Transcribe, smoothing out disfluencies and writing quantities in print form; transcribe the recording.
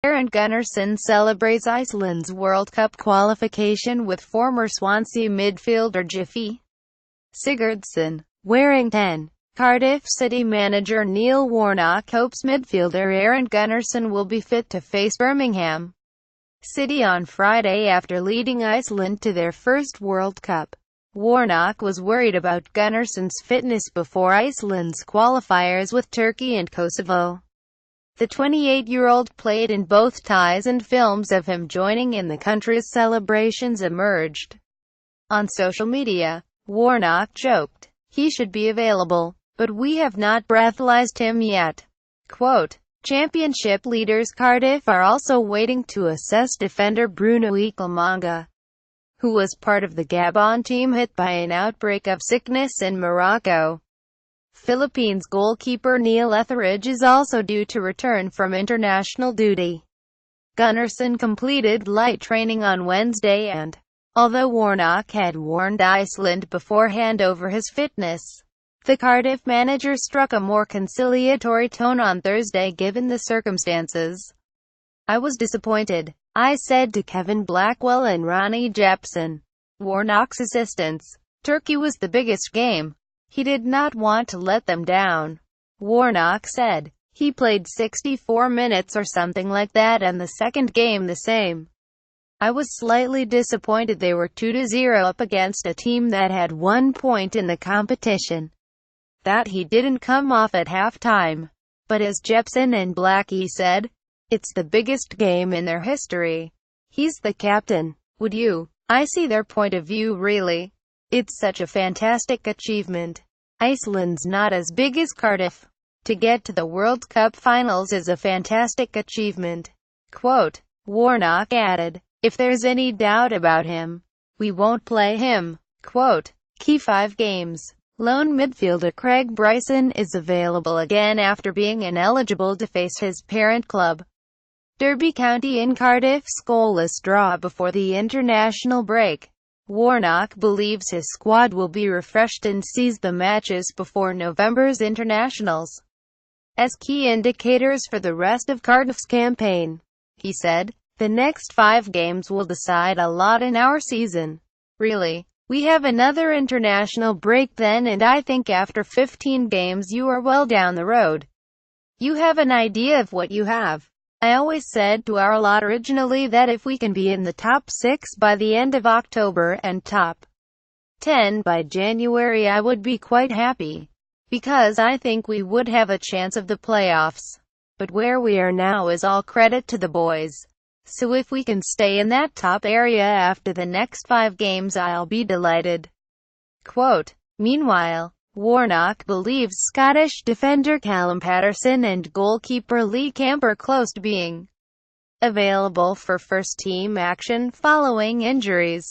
Aron Gunnarsson celebrates Iceland's World Cup qualification with former Swansea midfielder Gylfi Sigurdsson wearing 10. Cardiff City manager Neil Warnock hopes midfielder Aron Gunnarsson will be fit to face Birmingham City on Friday after leading Iceland to their first World Cup. Warnock was worried about Gunnarsson's fitness before Iceland's qualifiers with Turkey and Kosovo. The 28-year-old played in both ties, and films of him joining in the country's celebrations emerged. On social media, Warnock joked, "He should be available, but we have not breathalyzed him yet." Quote, Championship leaders Cardiff are also waiting to assess defender Bruno Ikelemanga, who was part of the Gabon team hit by an outbreak of sickness in Morocco. Philippines goalkeeper Neil Etheridge is also due to return from international duty. Gunnarsson completed light training on Wednesday and, although Warnock had warned Iceland beforehand over his fitness, the Cardiff manager struck a more conciliatory tone on Thursday given the circumstances. "I was disappointed," I said to Kevin Blackwell and Ronnie Jepson, Warnock's assistants. "Turkey was the biggest game. He did not want to let them down," Warnock said. "He played 64 minutes or something like that, and the second game the same. I was slightly disappointed they were 2-0 up against a team that had 1 point in the competition. That he didn't come off at halftime. But as Jepson and Blackie said, it's the biggest game in their history. He's the captain. Would you?" I see their point of view really. It's such a fantastic achievement. Iceland's not as big as Cardiff. To get to the World Cup finals is a fantastic achievement." Quote, Warnock added, "If there's any doubt about him, we won't play him." Quote, Key 5 games. Lone midfielder Craig Bryson is available again after being ineligible to face his parent club, Derby County, in Cardiff's goalless draw before the international break. Warnock believes his squad will be refreshed and sees the matches before November's internationals as key indicators for the rest of Cardiff's campaign. He said, "The next 5 games will decide a lot in our season. Really. We have another international break then, and I think after 15 games you are well down the road. You have an idea of what you have. I always said to our lot originally that if we can be in the top 6 by the end of October and top 10 by January, I would be quite happy, because I think we would have a chance of the playoffs. But where we are now is all credit to the boys. So if we can stay in that top area after the next 5 games, I'll be delighted." Quote, Meanwhile, Warnock believes Scottish defender Callum Paterson and goalkeeper Lee Camp are close to being available for first-team action following injuries.